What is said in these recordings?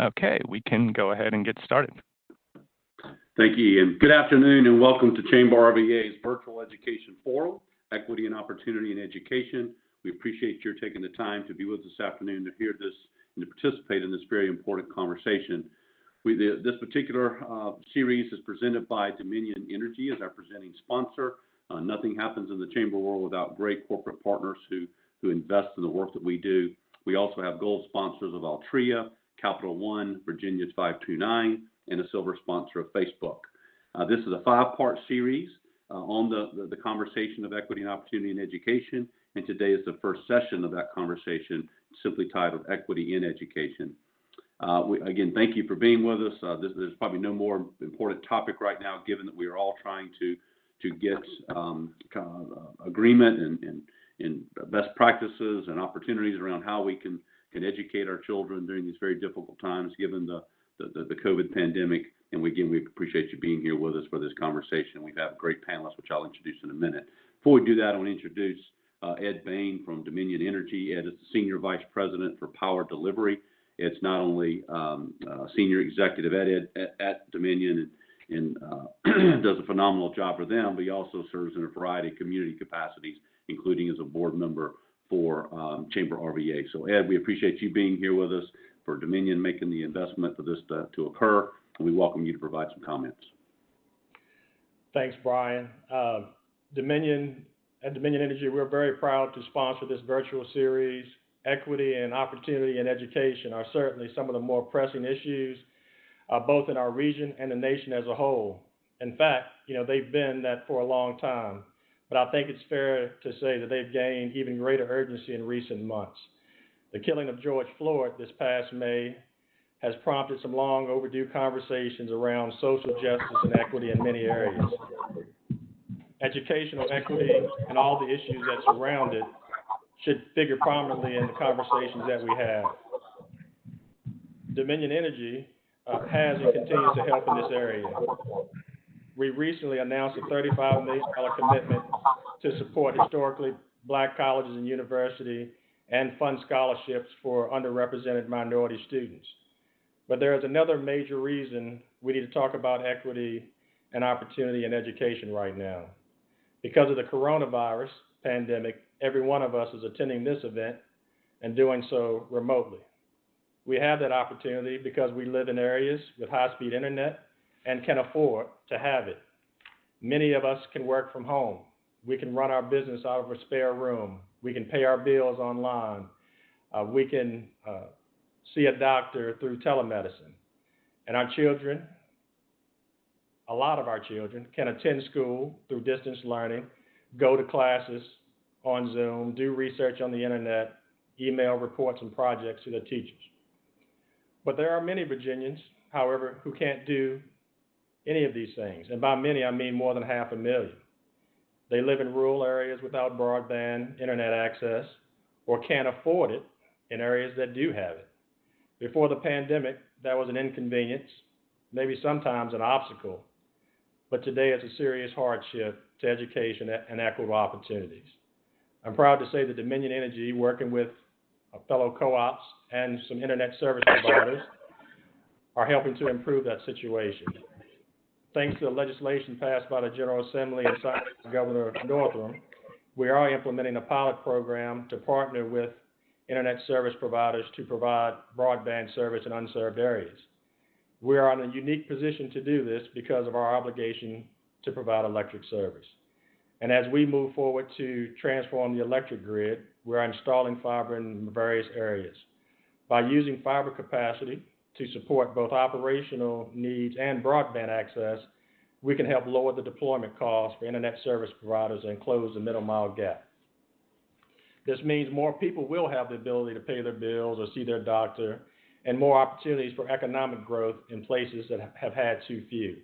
Okay, we can go ahead and get started. Thank you, Ian. Good afternoon and welcome to ChamberRVA's Virtual Education Forum, Equity and Opportunity in Education. We appreciate your taking the time to be with us this afternoon to hear this and to participate in this very important conversation. This particular series is presented by Dominion Energy as our presenting sponsor. Nothing happens in the chamber world without great corporate partners who invest in the work that we do. We also have gold sponsors of Altria, Capital One, Virginia's 529, and a silver sponsor of Facebook. This is a 5-part series on the conversation of equity and opportunity in education, and today is the first session of that conversation, simply titled Equity in Education. Again, thank you for being with us. There's probably no more important topic right now, given that we are all trying to get agreement and best practices and opportunities around how we can educate our children during these very difficult times, given the COVID pandemic. And again, we appreciate you being here with us for this conversation. We have great panelists, which I'll introduce in a minute. Before we do that, I want to introduce Ed Bain from Dominion Energy. Ed is the Senior Vice President for Power Delivery. It's not only Senior Executive at Dominion and does a phenomenal job for them, but he also serves in a variety of community capacities, including as a board member for ChamberRVA. So Ed, we appreciate you being here with us, for Dominion making the investment for this to occur, and we welcome you to provide some comments. Thanks, Brian. At Dominion Energy, we're very proud to sponsor this virtual series. Equity and opportunity in education are certainly some of the more pressing issues, both in our region and the nation as a whole. In fact, they've been that for a long time, but I think it's fair to say that they've gained even greater urgency in recent months. The killing of George Floyd this past May has prompted some long overdue conversations around social justice and equity in many areas. Educational equity and all the issues that surround it should figure prominently in the conversations that we have. Dominion Energy has and continues to help in this area. We recently announced a $35 million commitment to support historically Black colleges and universities and fund scholarships for underrepresented minority students. But there is another major reason we need to talk about equity and opportunity in education right now. Because of the coronavirus pandemic, every one of us is attending this event and doing so remotely. We have that opportunity because we live in areas with high-speed internet and can afford to have it. Many of us can work from home. We can run our business out of a spare room. We can pay our bills online. We can see a doctor through telemedicine. And our children, a lot of our children, can attend school through distance learning, go to classes on Zoom, do research on the internet, email reports and projects to their teachers. But there are many Virginians, however, who can't do any of these things. And by many, I mean more than 500,000. They live in rural areas without broadband internet access or can't afford it in areas that do have it. Before the pandemic, that was an inconvenience, maybe sometimes an obstacle, but today it's a serious hardship to education and equitable opportunities. I'm proud to say that Dominion Energy, working with fellow co-ops and some internet service providers, are helping to improve that situation. Thanks to the legislation passed by the General Assembly and signed by Governor Northam, we are implementing a pilot program to partner with internet service providers to provide broadband service in unserved areas. We are in a unique position to do this because of our obligation to provide electric service. And as we move forward to transform the electric grid, we're installing fiber in various areas. By using fiber capacity to support both operational needs and broadband access, we can help lower the deployment costs for internet service providers and close the middle mile gap. This means more people will have the ability to pay their bills or see their doctor, and more opportunities for economic growth in places that have had too few.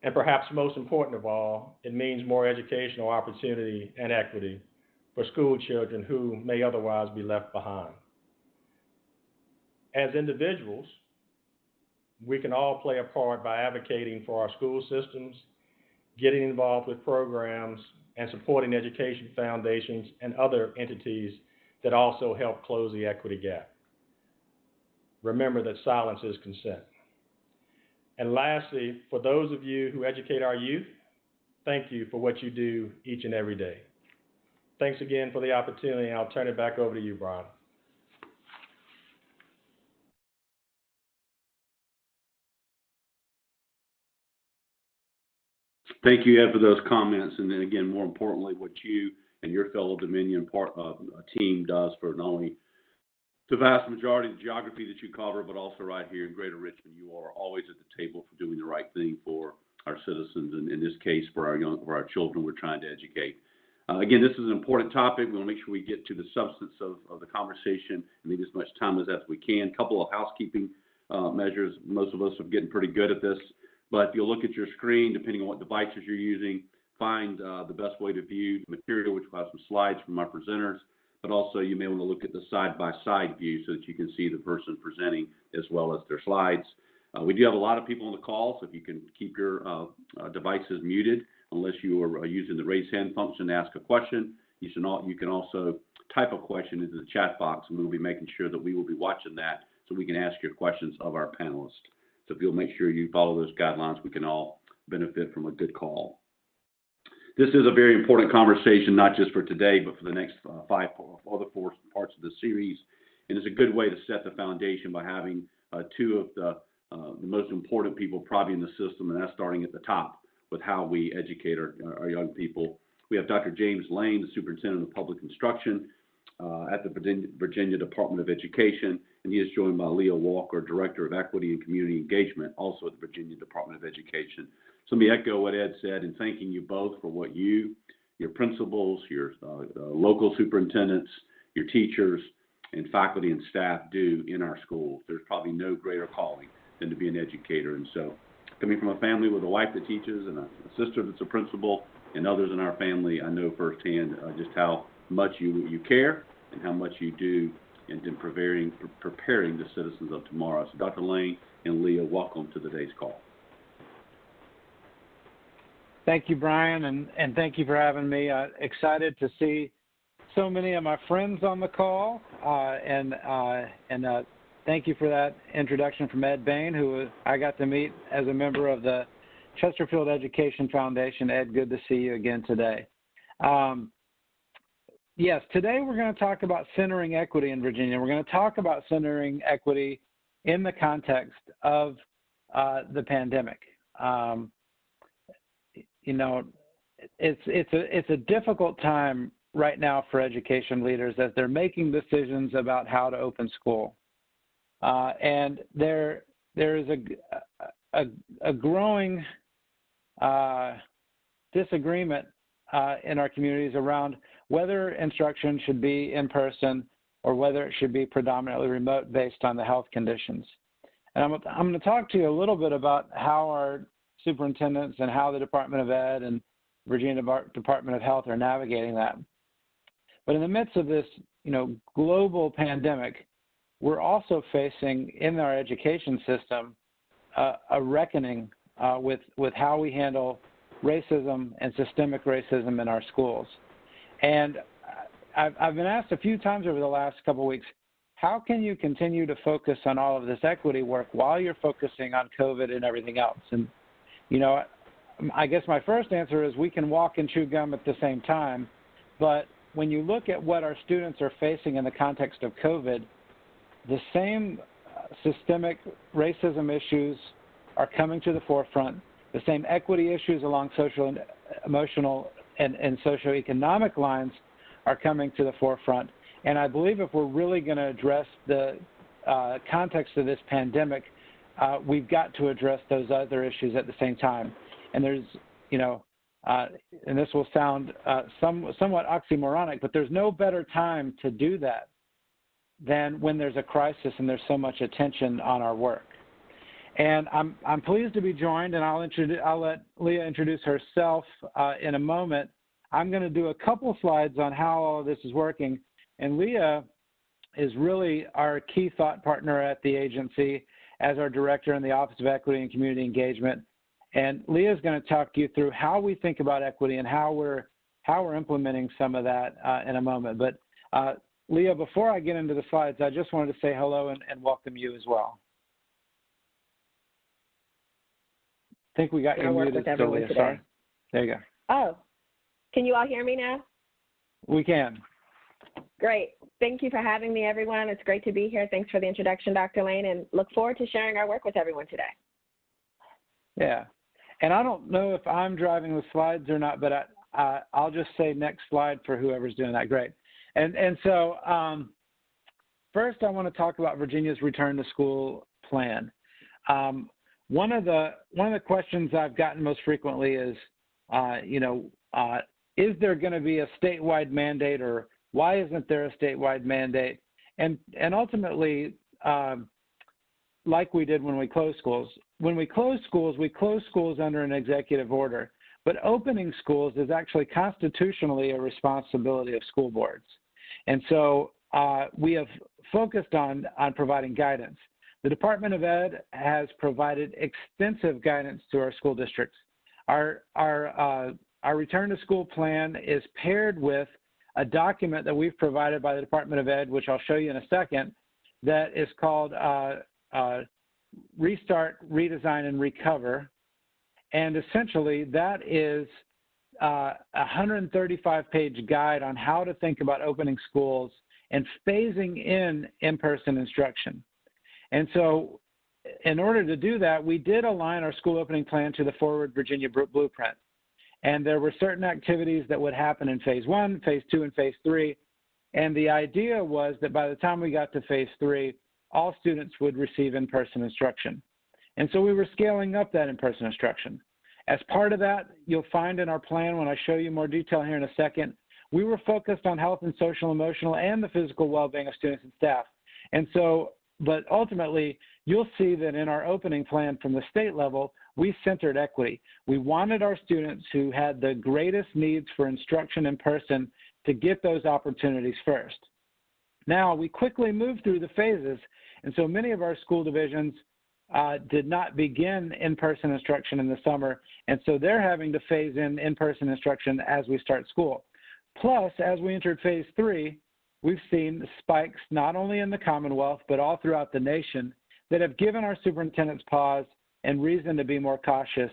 And perhaps most important of all, it means more educational opportunity and equity for school children who may otherwise be left behind. As individuals, we can all play a part by advocating for our school systems, getting involved with programs, and supporting education foundations and other entities that also help close the equity gap. remember that silence is consent. And lastly, for those of you who educate our youth, thank you for what you do each and every day. Thanks again for the opportunity, and I'll turn it back over to you, Brian. Thank you, Ed, for those comments. And then again, more importantly, what you and your fellow Dominion team does for not only the vast majority of the geography that you cover, but also right here in Greater Richmond. You are always at the table for doing the right thing for our citizens, and in this case, for our children we're trying to educate. Again, this is an important topic. We want to make sure we get to the substance of the conversation and leave as much time as we can. A couple of housekeeping measures. Most of us are getting pretty good at this, but if you'll look at your screen, depending on what devices you're using, find the best way to view the material, which will have some slides from our presenters, but also you may want to look at the side-by-side view so that you can see the person presenting as well as their slides. We do have a lot of people on the call, so if you can keep your devices muted, unless you are using the raise hand function to ask a question. You can also type a question into the chat box, and we'll be making sure that we will be watching that so we can ask your questions of our panelists. So if you'll make sure you follow those guidelines, we can all benefit from a good call. This is a very important conversation, not just for today, but for the next four parts of the series. And it's a good way to set the foundation by having two of the most important people probably in the system, and that's starting at the top with how we educate our young people. We have Dr. James Lane, the Superintendent of Public Instruction at the Virginia Department of Education, and he is joined by Leah Walker, Director of Equity and Community Engagement, also at the Virginia Department of Education. So let me echo what Ed said in thanking you both for what you, your principals, your local superintendents, your teachers, and faculty and staff do in our schools. There's probably no greater calling than to be an educator. And so coming from a family with a wife that teaches and a sister that's a principal and others in our family, I know firsthand just how much you care and how much you do in preparing the citizens of tomorrow. So Dr. Lane and Leah, welcome to today's call. Thank you, Brian, and thank you for having me. Excited to see so many of my friends on the call, and thank you for that introduction from Ed Bain, who I got to meet as a member of the Chesterfield Education Foundation. Ed, good to see you again today. Yes, today we're going to talk about centering equity in Virginia. We're going to talk about centering equity in the context of the pandemic. You know, it's a difficult time right now for education leaders as they're making decisions about how to open school, and there is a growing disagreement in our communities around whether instruction should be in person or whether it should be predominantly remote based on the health conditions. And I'm going to talk to you a little bit about how our superintendents and how the Department of Ed and Virginia Department of Health are navigating that. But in the midst of this, global pandemic, we're also facing in our education system a reckoning with how we handle racism and systemic racism in our schools. And I've been asked a few times over the last couple of weeks, how can you continue to focus on all of this equity work while you're focusing on COVID and everything else? And, I guess my first answer is we can walk and chew gum at the same time. But when you look at what our students are facing in the context of COVID, the same systemic racism issues are coming to the forefront. The same equity issues along social and emotional and socioeconomic lines are coming to the forefront. And I believe if we're really going to address the context of this pandemic, we've got to address those other issues at the same time. And there's, and this will sound somewhat oxymoronic, but there's no better time to do that than when there's a crisis and there's so much attention on our work. And I'm pleased to be joined, and I'll let Leah introduce herself in a moment. I'm going to do a couple slides on how all of this is working, and Leah is really our key thought partner at the agency as our director in the Office of Equity and Community Engagement. And Leah is going to talk you through how we think about equity and how we're implementing some of that in a moment. But Leah, before I get into the slides, I just wanted to say hello and welcome you as well. I think we got you muted still, Leah. Sorry. There you go. Oh, can you all hear me now? We can. Great. Thank you for having me, everyone. It's great to be here. Thanks for the introduction, Dr. Lane, and look forward to sharing our work with everyone today. Yeah. And I don't know if I'm driving the slides or not, but I'll just say next slide for whoever's doing that. Great. And so first I want to talk about Virginia's return to school plan. One of the questions I've gotten most frequently is, is there going to be a statewide mandate, or why isn't there a statewide mandate? And ultimately, like we did when we closed schools, we closed schools under an executive order. But opening schools is actually constitutionally a responsibility of school boards. And so we have focused on providing guidance. The Department of Ed has provided extensive guidance to our school districts. Our return to school plan is paired with a document that we've provided by the Department of Ed, which I'll show you in a second, that is called Restart, Redesign, and Recover. And essentially that is a 135-page guide on how to think about opening schools and phasing in-person instruction. And so in order to do that, we did align our school opening plan to the Forward Virginia Blueprint. And there were certain activities that would happen in phase 1, phase 2, and phase 3. And the idea was that by the time we got to phase 3, all students would receive in-person instruction. And so we were scaling up that in-person instruction. As part of that, you'll find in our plan, when I show you more detail here in a second, we were focused on health and social, emotional, and the physical well-being of students and staff. And so, but ultimately, you'll see that in our opening plan from the state level, we centered equity. We wanted our students who had the greatest needs for instruction in person to get those opportunities first. Now, we quickly moved through the phases, and so many of our school divisions did not begin in-person instruction in the summer, and so they're having to phase in-person instruction as we start school. Plus, as we entered phase 3, we've seen spikes not only in the Commonwealth, but all throughout the nation that have given our superintendents pause and reason to be more cautious.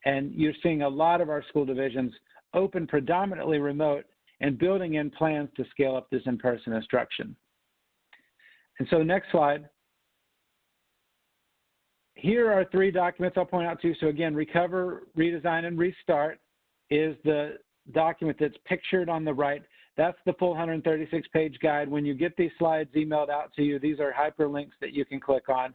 And you're seeing a lot of our school divisions open predominantly remote and building in plans to scale up this in-person instruction. And so next slide. Here are 3 documents I'll point out to you. So again, Recover, Redesign, and Restart is the document that's pictured on the right. That's the full 136-page guide. When you get these slides emailed out to you, these are hyperlinks that you can click on.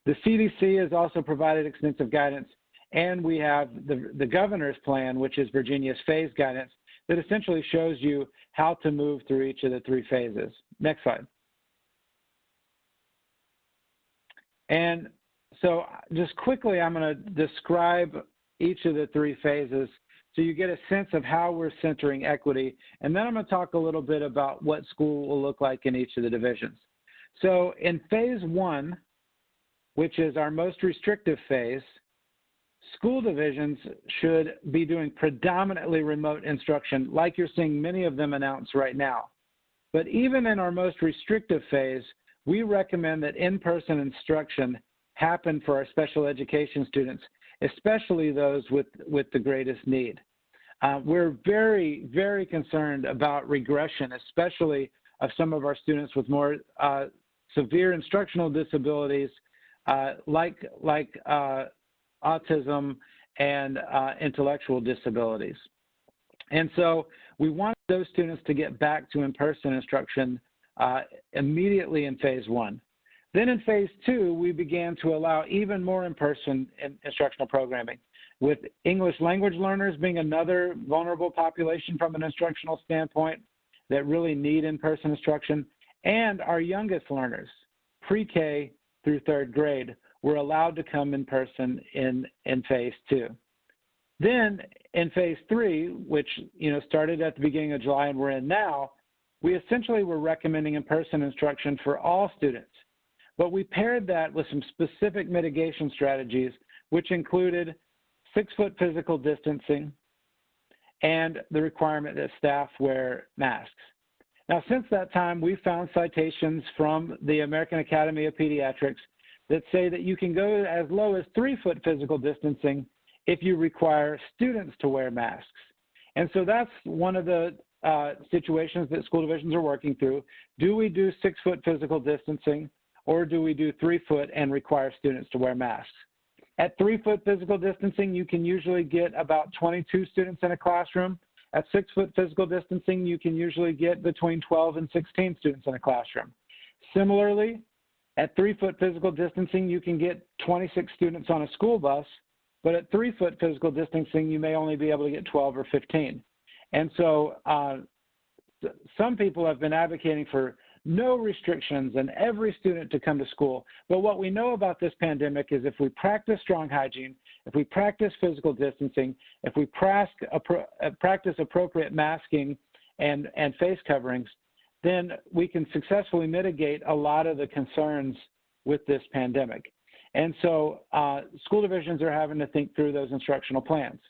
The CDC has also provided extensive guidance, and we have the governor's plan, which is Virginia's phase guidance, that essentially shows you how to move through each of the 3 phases. Next slide. And so just quickly, I'm going to describe each of the 3 phases so you get a sense of how we're centering equity. And then I'm going to talk a little bit about what school will look like in each of the divisions. So in phase 1, which is our most restrictive phase, school divisions should be doing predominantly remote instruction, like you're seeing many of them announce right now. But even in our most restrictive phase, we recommend that in-person instruction happen for our special education students, especially those with the greatest need. We're very, very concerned about regression, especially of some of our students with more severe instructional disabilities, like autism and intellectual disabilities. And so we want those students to get back to in-person instruction immediately in phase 1. Then in phase 2, we began to allow even more in-person instructional programming, with English language learners being another vulnerable population from an instructional standpoint that really need in-person instruction, and our youngest learners, pre-K through 3rd grade, were allowed to come in person in phase 2. Then in phase 3, which started at the beginning of July and we're in now, we essentially were recommending in-person instruction for all students. But we paired that with some specific mitigation strategies, which included 6-foot physical distancing and the requirement that staff wear masks. Now, since that time, we've found citations from the American Academy of Pediatrics that say that you can go as low as 3-foot physical distancing if you require students to wear masks. And so that's one of the situations that school divisions are working through. Do we do 6-foot physical distancing, or do we do 3-foot and require students to wear masks? At 3-foot physical distancing, you can usually get about 22 students in a classroom. At 6-foot physical distancing, you can usually get between 12 and 16 students in a classroom. Similarly, at 3-foot physical distancing, you can get 26 students on a school bus, but at 3-foot physical distancing, you may only be able to get 12 or 15. And so some people have been advocating for no restrictions and every student to come to school. But what we know about this pandemic is if we practice strong hygiene, if we practice physical distancing, if we practice appropriate masking and face coverings, then we can successfully mitigate a lot of the concerns with this pandemic. And so school divisions are having to think through those instructional plans.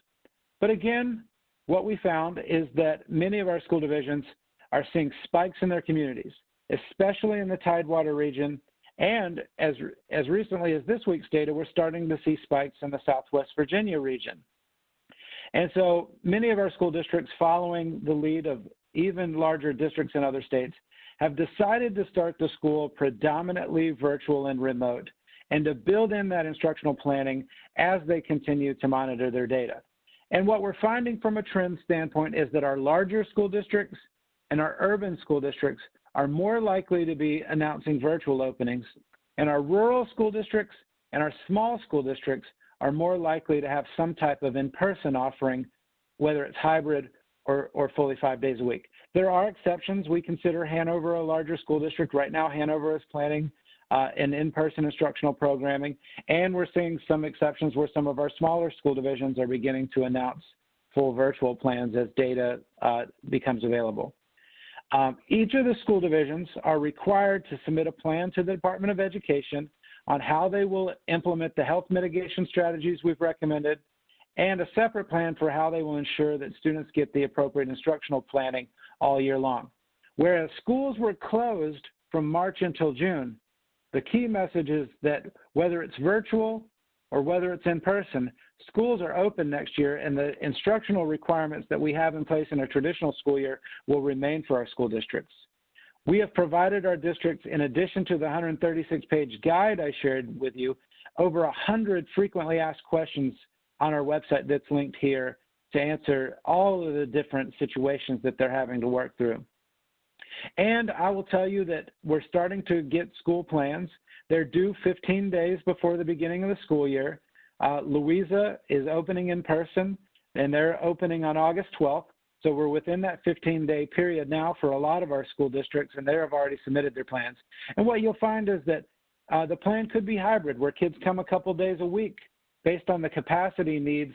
But again, what we found is that many of our school divisions are seeing spikes in their communities, especially in the Tidewater region. And as recently as this week's data, we're starting to see spikes in the Southwest Virginia region. And so many of our school districts, following the lead of even larger districts in other states, have decided to start the school predominantly virtual and remote, and to build in that instructional planning as they continue to monitor their data. And what we're finding from a trend standpoint is that our larger school districts and our urban school districts are more likely to be announcing virtual openings, and our rural school districts and our small school districts are more likely to have some type of in-person offering, whether it's hybrid or fully 5 days a week. There are exceptions. We consider Hanover a larger school district. Right now, Hanover is planning an in-person instructional programming, and we're seeing some exceptions where some of our smaller school divisions are beginning to announce full virtual plans as data becomes available. Each of the school divisions are required to submit a plan to the Department of Education on how they will implement the health mitigation strategies we've recommended, and a separate plan for how they will ensure that students get the appropriate instructional planning all year long. Whereas schools were closed from March until June, the key message is that whether it's virtual or whether it's in person, schools are open next year, and the instructional requirements that we have in place in a traditional school year will remain for our school districts. We have provided our districts, in addition to the 136-page guide I shared with you, over 100 frequently asked questions on our website that's linked here to answer all of the different situations that they're having to work through. And I will tell you that we're starting to get school plans. They're due 15 days before the beginning of the school year. Louisa is opening in person, and they're opening on August 12th. So we're within that 15-day period now for a lot of our school districts, and they have already submitted their plans. And what you'll find is that the plan could be hybrid, where kids come a couple days a week based on the capacity needs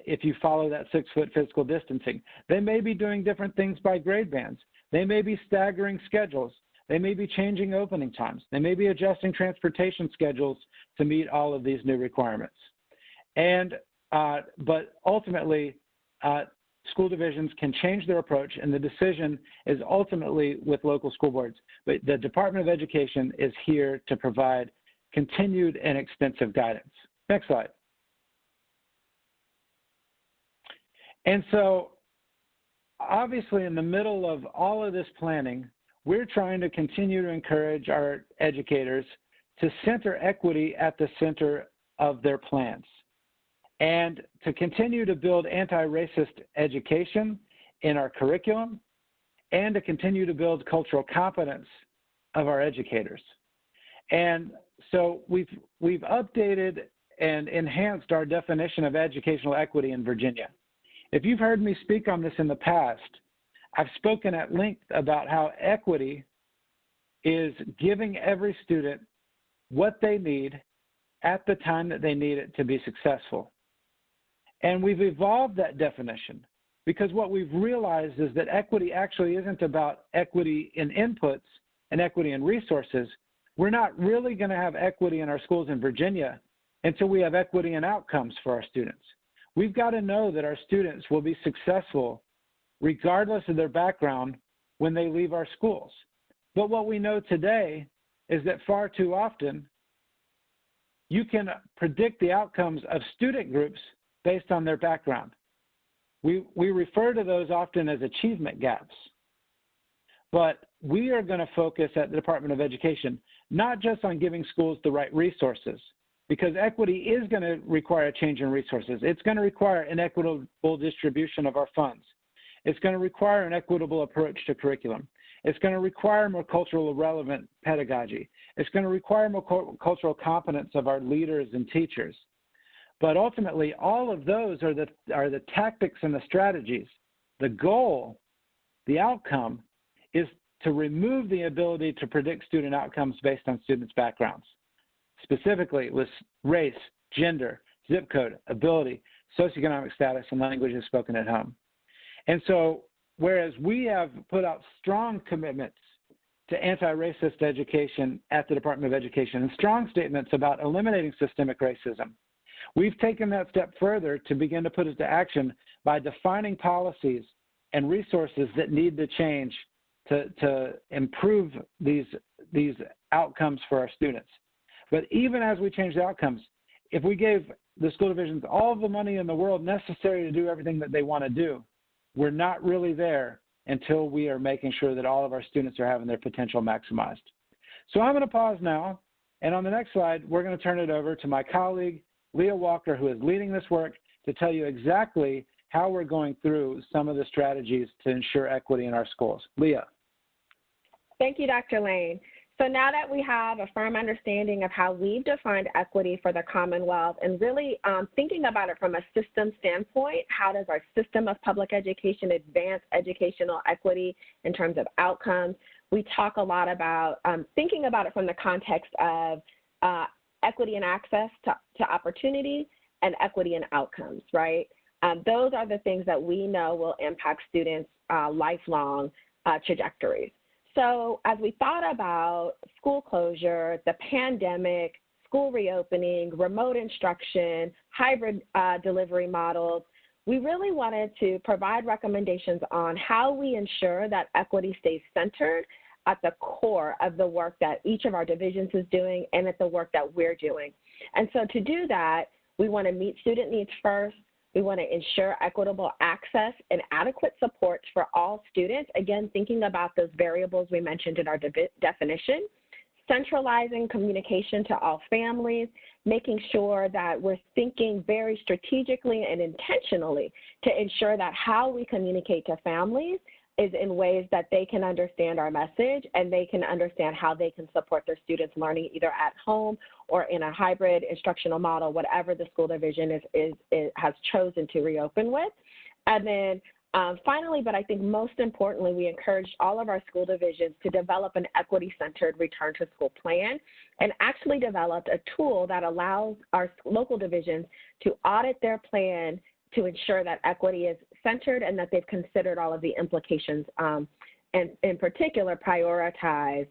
if you follow that 6-foot physical distancing. They may be doing different things by grade bands. They may be staggering schedules. They may be changing opening times. They may be adjusting transportation schedules to meet all of these new requirements. And, but ultimately, school divisions can change their approach, and the decision is ultimately with local school boards. But the Department of Education is here to provide continued and extensive guidance. Next slide. And so, obviously, in the middle of all of this planning, we're trying to continue to encourage our educators to center equity at the center of their plans, and to continue to build anti-racist education in our curriculum, and to continue to build cultural competence of our educators. And so we've updated and enhanced our definition of educational equity in Virginia. If you've heard me speak on this in the past, I've spoken at length about how equity is giving every student what they need at the time that they need it to be successful. And we've evolved that definition because what we've realized is that equity actually isn't about equity in inputs and equity in resources. We're not really going to have equity in our schools in Virginia until we have equity in outcomes for our students. We've got to know that our students will be successful regardless of their background when they leave our schools. But what we know today is that far too often, you can predict the outcomes of student groups based on their background. We refer to those often as achievement gaps. But we are going to focus at the Department of Education not just on giving schools the right resources, because equity is going to require a change in resources. It's going to require an equitable distribution of our funds. It's going to require an equitable approach to curriculum. It's going to require more culturally relevant pedagogy. It's going to require more cultural competence of our leaders and teachers. But ultimately, all of those are the tactics and the strategies. The goal, the outcome, is to remove the ability to predict student outcomes based on students' backgrounds, specifically with race, gender, zip code, ability, socioeconomic status, and languages spoken at home. And so, whereas we have put out strong commitments to anti-racist education at the Department of Education and strong statements about eliminating systemic racism, we've taken that step further to begin to put it to action by defining policies and resources that need to change to improve these outcomes for our students. But even as we change the outcomes, if we gave the school divisions all of the money in the world necessary to do everything that they want to do, we're not really there until we are making sure that all of our students are having their potential maximized. So I'm going to pause now, and on the next slide, we're going to turn it over to my colleague, Leah Walker, who is leading this work, to tell you exactly how we're going through some of the strategies to ensure equity in our schools. Leah. Thank you, Dr. Lane. So now that we have a firm understanding of how we've defined equity for the Commonwealth and really thinking about it from a system standpoint, how does our system of public education advance educational equity in terms of outcomes? We talk a lot about thinking about it from the context of equity and access to opportunity and equity and outcomes, right? Those are the things that we know will impact students' lifelong trajectories. So as we thought about school closure, the pandemic, school reopening, remote instruction, hybrid delivery models, we really wanted to provide recommendations on how we ensure that equity stays centered at the core of the work that each of our divisions is doing and at the work that we're doing. And so to do that, we want to meet student needs first. We want to ensure equitable access and adequate supports for all students, again, thinking about those variables we mentioned in our definition, centralizing communication to all families, making sure that we're thinking very strategically and intentionally to ensure that how we communicate to families is in ways that they can understand our message and they can understand how they can support their students learning either at home or in a hybrid instructional model, whatever the school division has chosen to reopen with. And then finally, but I think most importantly, we encouraged all of our school divisions to develop an equity-centered return to school plan and actually developed a tool that allows our local divisions to audit their plan to ensure that equity is centered and that they've considered all of the implications and in particular prioritize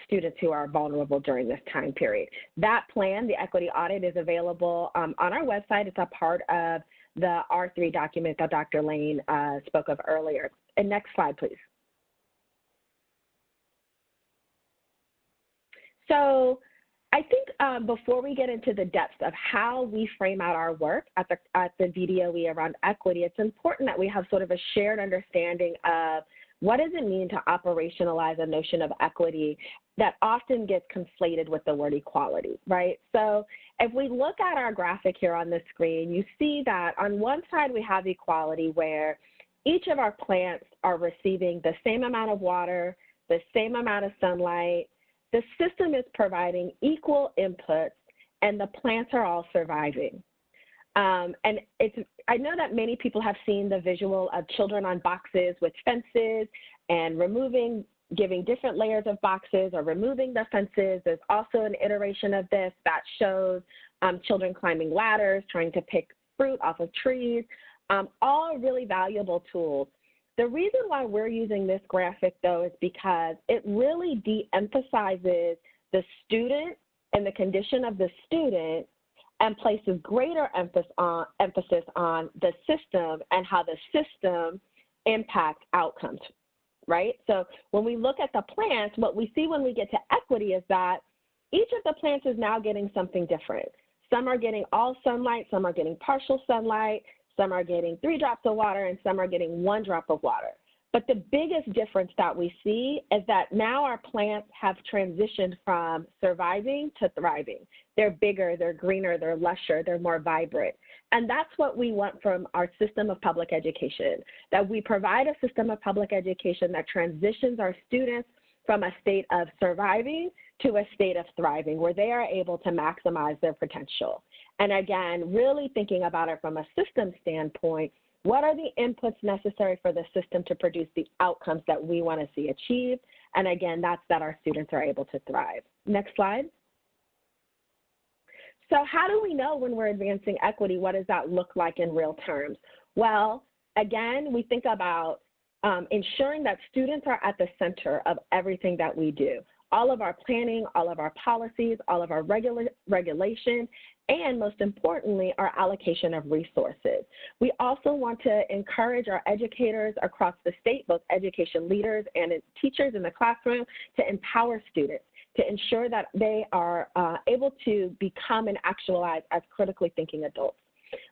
students who are vulnerable during this time period. That plan, the equity audit, is available on our website. It's a part of the R3 document that Dr. Lane spoke of earlier. And next slide, please. So I think before we get into the depths of how we frame out our work at the VDOE around equity, it's important that we have sort of a shared understanding of what does it mean to operationalize a notion of equity that often gets conflated with the word equality, right? So if we look at our graphic here on the screen, you see that on one side we have equality where each of our plants are receiving the same amount of water, the same amount of sunlight. The system is providing equal inputs, and the plants are all surviving. And I know that many people have seen the visual of children on boxes with fences and giving different layers of boxes or removing the fences. There's also an iteration of this that shows children climbing ladders, trying to pick fruit off of trees, all really valuable tools. The reason why we're using this graphic, though, is because it really de-emphasizes the student and the condition of the student and places greater emphasis on the system and how the system impacts outcomes right? So when we look at the plants, what we see when we get to equity is that each of the plants is now getting something different. Some are getting all sunlight, some are getting partial sunlight, some are getting 3 drops of water, and some are getting 1 drop of water. But the biggest difference that we see is that now our plants have transitioned from surviving to thriving. They're bigger, they're greener, they're lusher, they're more vibrant. And that's what we want from our system of public education, that we provide a system of public education that transitions our students from a state of surviving to a state of thriving, where they are able to maximize their potential. And again, really thinking about it from a system standpoint, what are the inputs necessary for the system to produce the outcomes that we want to see achieved? And again, that's that our students are able to thrive. Next slide. So how do we know when we're advancing equity? What does that look like in real terms? Well, again, we think about ensuring that students are at the center of everything that we do. All of our planning, all of our policies, all of our regulation, and most importantly, our allocation of resources. We also want to encourage our educators across the state, both education leaders and teachers in the classroom, to empower students, to ensure that they are able to become and actualize as critically thinking adults.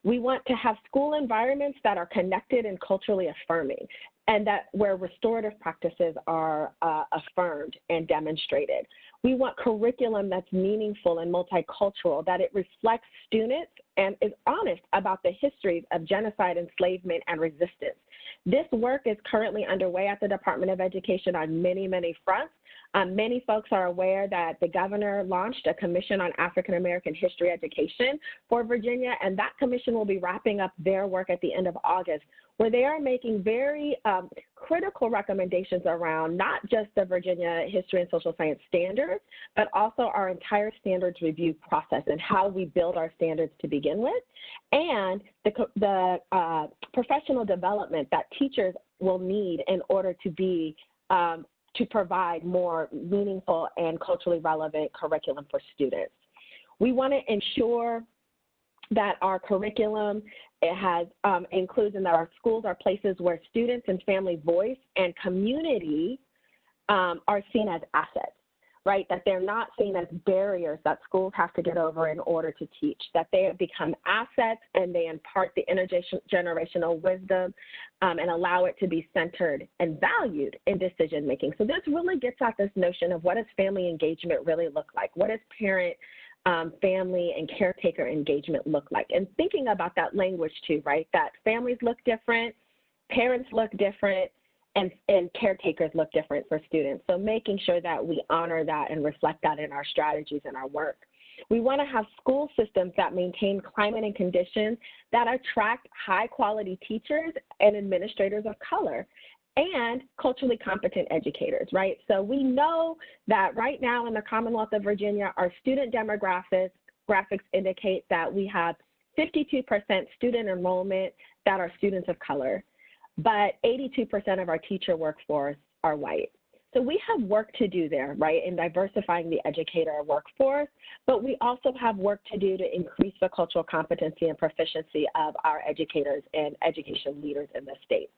We want to have school environments that are connected and culturally affirming, and that where restorative practices are affirmed and demonstrated. We want curriculum that's meaningful and multicultural, that it reflects students and is honest about the histories of genocide, enslavement, and resistance. This work is currently underway at the Department of Education on many, many fronts. Many folks are aware that the governor launched a commission on African American history education for Virginia, and that commission will be wrapping up their work at the end of August, where they are making very critical recommendations around not just the Virginia History and Social Science standards, but also our entire standards review process and how we build our standards to begin with, and the professional development that teachers will need in order to be to provide more meaningful and culturally relevant curriculum for students. We want to ensure that our curriculum includes and that our schools are places where students and family voice and community are seen as assets, right? That they're not seen as barriers that schools have to get over in order to teach, that they have become assets and they impart the intergenerational wisdom and allow it to be centered and valued in decision making. So this really gets at this notion of what does family engagement really look like? What does parent, family, and caretaker engagement look like? And thinking about that language too, right? That families look different, parents look different, and caretakers look different for students. So making sure that we honor that and reflect that in our strategies and our work. We want to have school systems that maintain climate and conditions that attract high quality teachers and administrators of color and culturally competent educators, right? So we know that right now in the Commonwealth of Virginia, our student graphics indicate that we have 52% student enrollment that are students of color, but 82% of our teacher workforce are white. So we have work to do there, right, in diversifying the educator workforce, but we also have work to do to increase the cultural competency and proficiency of our educators and education leaders in the state.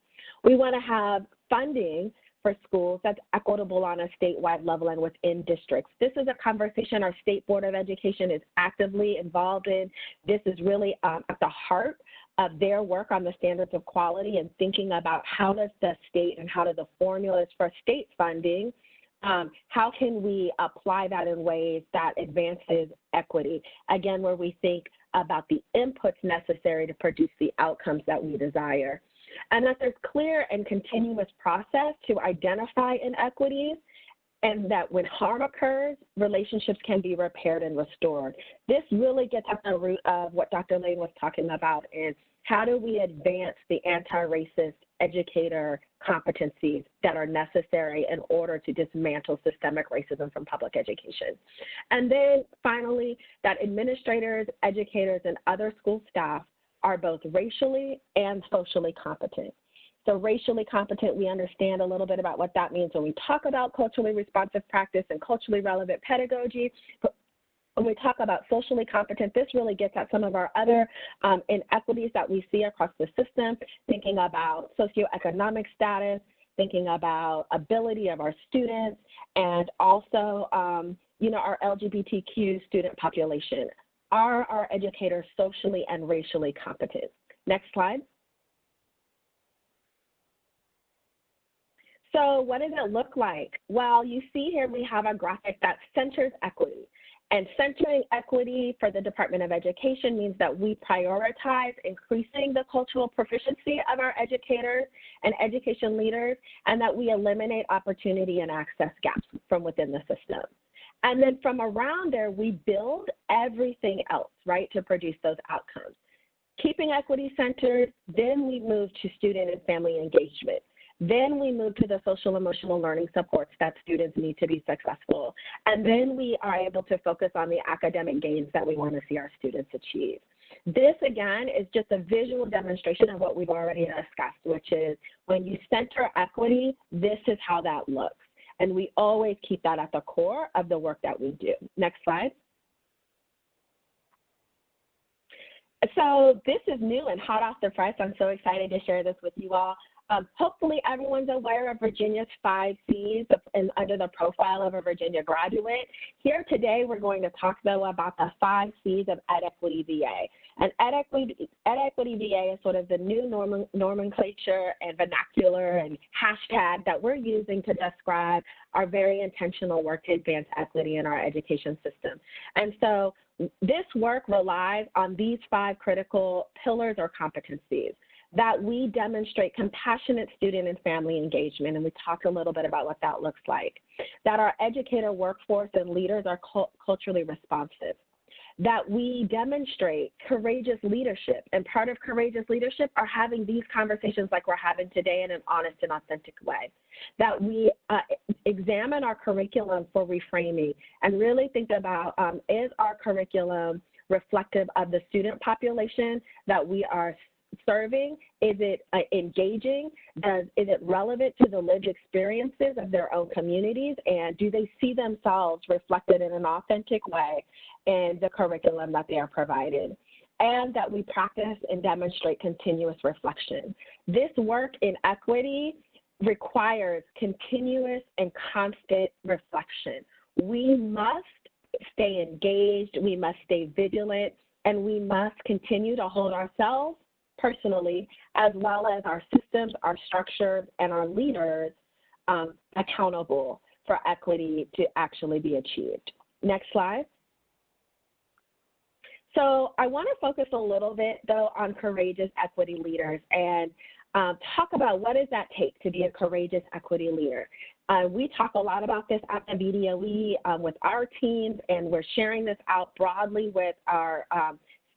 We want to have funding for schools that's equitable on a statewide level and within districts. This is a conversation our State Board of Education is actively involved in. This is really at the heart of their work on the standards of quality and thinking about how does the state and how do the formulas for state funding, how can we apply that in ways that advances equity, again, where we think about the inputs necessary to produce the outcomes that we desire. And that there's clear and continuous process to identify inequities, and that when harm occurs, relationships can be repaired and restored. This really gets at the root of what Dr. Lane was talking about, is how do we advance the anti-racist educator competencies that are necessary in order to dismantle systemic racism from public education. And then finally, that administrators, educators, and other school staff are both racially and socially competent. So racially competent, we understand a little bit about what that means when we talk about culturally responsive practice and culturally relevant pedagogy. But when we talk about socially competent, this really gets at some of our other inequities that we see across the system, thinking about socioeconomic status, thinking about ability of our students, and also, you know, our LGBTQ student population. Are our educators socially and racially competent? Next slide. So what does it look like? Well, you see here we have a graphic that centers equity. And centering equity for the Department of Education means that we prioritize increasing the cultural proficiency of our educators and education leaders, and that we eliminate opportunity and access gaps from within the system. And then from around there, we build everything else, right, to produce those outcomes. Keeping equity centered, then we move to student and family engagement. Then we move to the social emotional learning supports that students need to be successful. And then we are able to focus on the academic gains that we want to see our students achieve. This, again, is just a visual demonstration of what we've already discussed, which is when you center equity, this is how that looks. And we always keep that at the core of the work that we do. Next slide. So this is new and hot off the press. I'm so excited to share this with you all. Hopefully everyone's aware of Virginia's 5 C's under the profile of a Virginia graduate. Here today, we're going to talk, though, about the 5 C's of EdEquity VA. And EdEquity VA is sort of the new nomenclature and vernacular and hashtag that we're using to describe our very intentional work to advance equity in our education system. And so this work relies on these 5 critical pillars or competencies: that we demonstrate compassionate student and family engagement, and we talked a little bit about what that looks like; that our educator workforce and leaders are culturally responsive; that we demonstrate courageous leadership, and part of courageous leadership are having these conversations like we're having today in an honest and authentic way; that we examine our curriculum for reframing and really think about, is our curriculum reflective of the student population that we are serving? Is it engaging? Is it relevant to the lived experiences of their own communities? And do they see themselves reflected in an authentic way in the curriculum that they are provided? And that we practice and demonstrate continuous reflection. This work in equity requires continuous and constant reflection. We must stay engaged, we must stay vigilant, and we must continue to hold ourselves personally, as well as our systems, our structures, and our leaders accountable for equity to actually be achieved. Next slide. So I want to focus a little bit, though, on courageous equity leaders and talk about what does that take to be a courageous equity leader. We talk a lot about this at the VDOE with our teams, and we're sharing this out broadly with our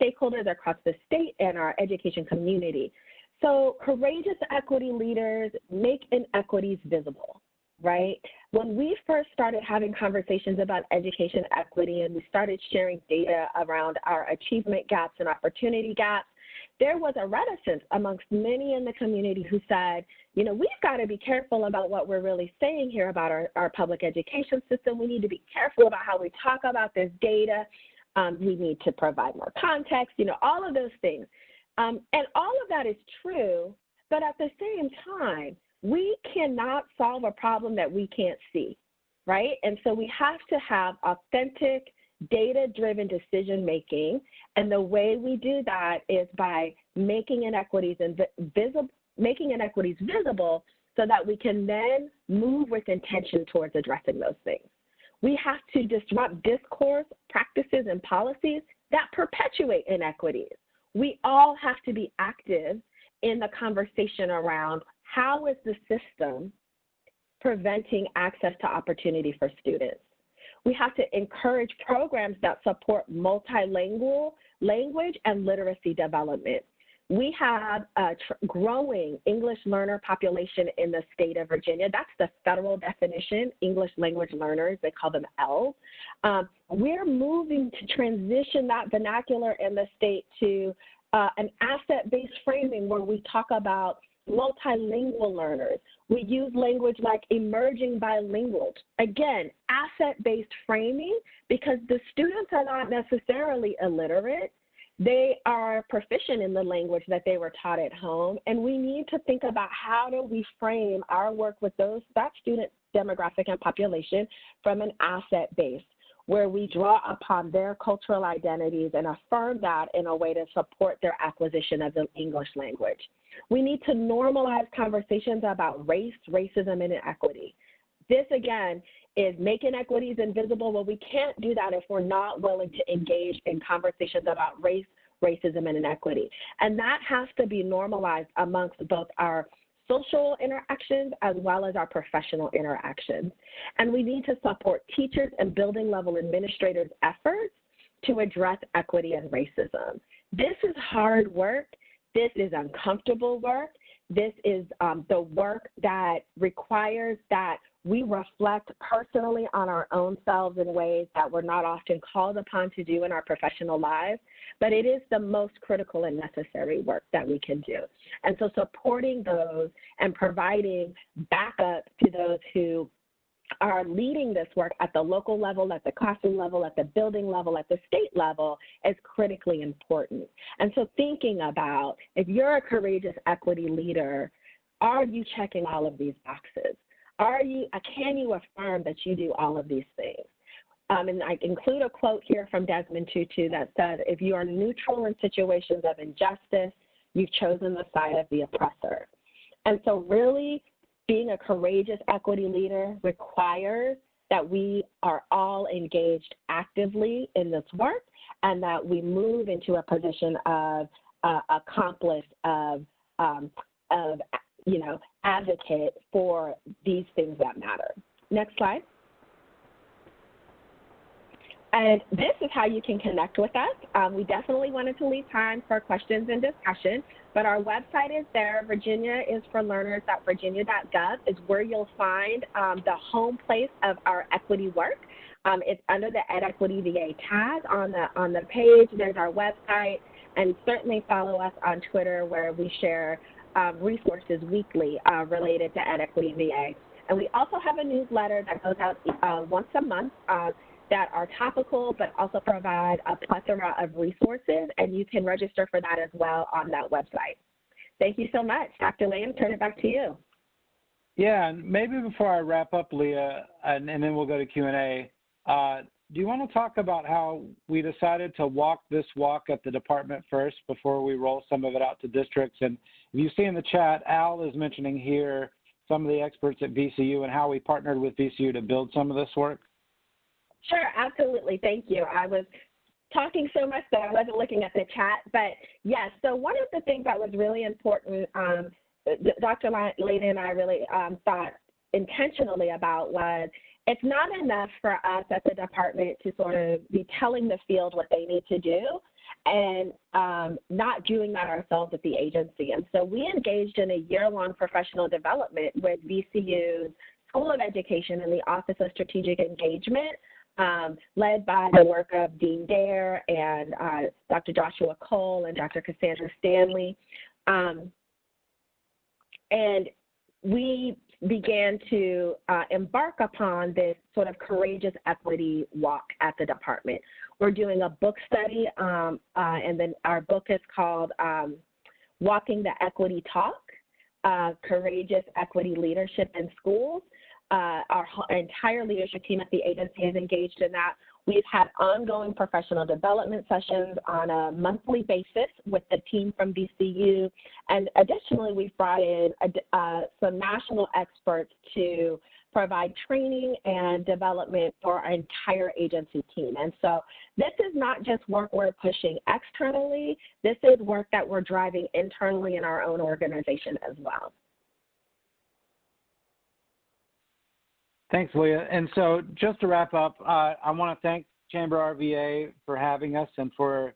stakeholders across the state and our education community. So courageous equity leaders make inequities visible, right? When we first started having conversations about education equity and we started sharing data around our achievement gaps and opportunity gaps, there was a reticence amongst many in the community who said, you know, we've got to be careful about what we're really saying here about our public education system. We need to be careful about how we talk about this data. We need to provide more context, you know, all of those things. And all of that is true, but at the same time, we cannot solve a problem that we can't see, right? And so we have to have authentic, data-driven decision-making, and the way we do that is by making inequities visible so that we can then move with intention towards addressing those things. We have to disrupt discourse, practices, and policies that perpetuate inequities. We all have to be active in the conversation around how is the system preventing access to opportunity for students. We have to encourage programs that support multilingual language and literacy development. We have a growing English learner population in the state of Virginia. That's the federal definition, English language learners. They call them ELLs. We're moving to transition that vernacular in the state to an asset-based framing where we talk about multilingual learners. We use language like emerging bilingual. Again, asset-based framing, because the students are not necessarily illiterate. They are proficient in the language that they were taught at home, and we need to think about how do we frame our work with that student demographic and population from an asset base, where we draw upon their cultural identities and affirm that in a way to support their acquisition of the English language. We need to normalize conversations about race, racism, and inequity. This, again, is making equities invisible. Well, we can't do that if we're not willing to engage in conversations about race, racism, and inequity. And that has to be normalized amongst both our social interactions as well as our professional interactions. And we need to support teachers and building level administrators' efforts to address equity and racism. This is hard work. This is uncomfortable work. This is the work that requires that we reflect personally on our own selves in ways that we're not often called upon to do in our professional lives, but it is the most critical and necessary work that we can do. And so supporting those and providing backup to those who are leading this work at the local level, at the classroom level, at the building level, at the state level is critically important. And so thinking about, if you're a courageous equity leader, are you checking all of these boxes? Can you affirm that you do all of these things? And I include a quote here from Desmond Tutu that says, if you are neutral in situations of injustice, you've chosen the side of the oppressor. And so really being a courageous equity leader requires that we are all engaged actively in this work and that we move into a position of accomplice, of advocate for these things that matter. Next slide. And this is how you can connect with us. We definitely wanted to leave time for questions and discussion, but our website is there. Virginia is for learners.virginia.gov is where you'll find the home place of our equity work. It's under the EdEquityVA tag on the page. There's our website, and certainly follow us on Twitter where we share resources weekly related to EdEquityVA. And we also have a newsletter that goes out once a month that are topical but also provide a plethora of resources, and you can register for that as well on that website. Thank you so much. Dr. Lane, turn it back to you. Yeah, and maybe before I wrap up, Leah, and then we'll go to Q&A, do you want to talk about how we decided to walk this walk at the department first before we roll some of it out to districts? And if you see in the chat, Al is mentioning here some of the experts at VCU and how we partnered with VCU to build some of this work. Sure, absolutely. Thank you. I was talking so much that I wasn't looking at the chat, but yes, so one of the things that was really important, Dr. Lane and I really thought intentionally about was it's not enough for us at the department to sort of be telling the field what they need to do and not doing that ourselves at the agency. And so we engaged in a year-long professional development with VCU's School of Education and the Office of Strategic Engagement, led by the work of Dean Dare and Dr. Joshua Cole and Dr. Cassandra Stanley. And we began to embark upon this sort of courageous equity walk at the department. We're doing a book study, and then our book is called Walking the Equity Talk, Courageous Equity Leadership in Schools. Our entire leadership team at the agency is engaged in that. We've had ongoing professional development sessions on a monthly basis with the team from VCU. And additionally, we've brought in some national experts to provide training and development for our entire agency team. And so this is not just work we're pushing externally. This is work that we're driving internally in our own organization as well. Thanks, Leah. And so just to wrap up, I want to thank ChamberRVA for having us and for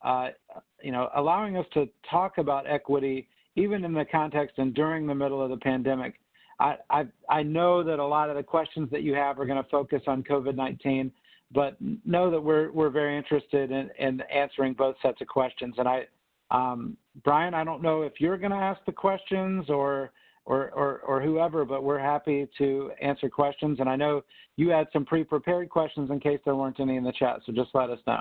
allowing us to talk about equity, even in the context and during the middle of the pandemic. I know that a lot of the questions that you have are going to focus on COVID-19, but know that we're very interested in answering both sets of questions. And Brian, I don't know if you're going to ask the questions or whoever, but we're happy to answer questions. And I know you had some pre-prepared questions in case there weren't any in the chat, so just let us know.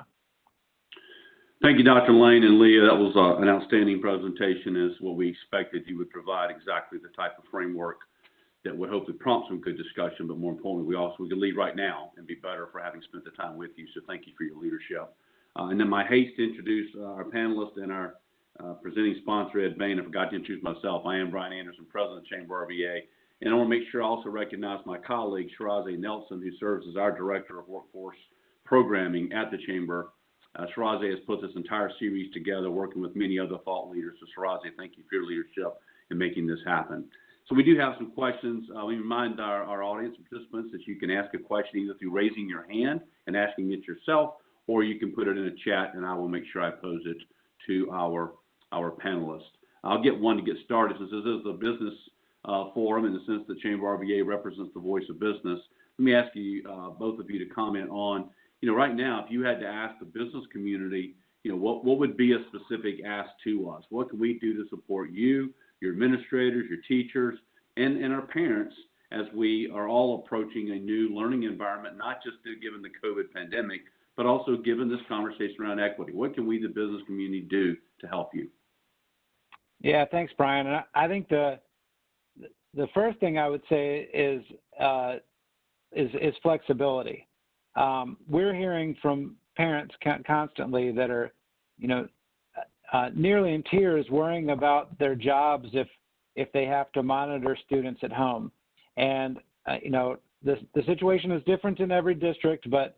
Thank you, Dr. Lane and Leah. That was an outstanding presentation, as what we expected. You would provide exactly the type of framework that would hopefully prompt some good discussion, but more importantly, we could lead right now and be better for having spent the time with you. So thank you for your leadership. And then my haste to introduce our panelists and our presenting sponsor, Ed Bain. I forgot to introduce myself. I am Brian Anderson, President of ChamberRVA. And I want to make sure I also recognize my colleague, Shirazi Nelson, who serves as our Director of Workforce Programming at the Chamber. Shirazi has put this entire series together, working with many other thought leaders. So Shirazi, thank you for your leadership in making this happen. So we do have some questions. We remind our audience participants that you can ask a question either through raising your hand and asking it yourself, or you can put it in a chat, and I will make sure I pose it to our panelists. I'll get one to get started, since this is a business forum in the sense that ChamberRVA represents the voice of business. Let me ask you, both of you, to comment on, right now, if you had to ask the business community, what would be a specific ask to us? What can we do to support you, your administrators, your teachers, and our parents as we are all approaching a new learning environment, not just given the COVID pandemic, but also given this conversation around equity? What can we, the business community, do to help you? Yeah, thanks, Brian. And I think the first thing I would say is flexibility. We're hearing from parents constantly that are, nearly in tears, worrying about their jobs if they have to monitor students at home. And the situation is different in every district, but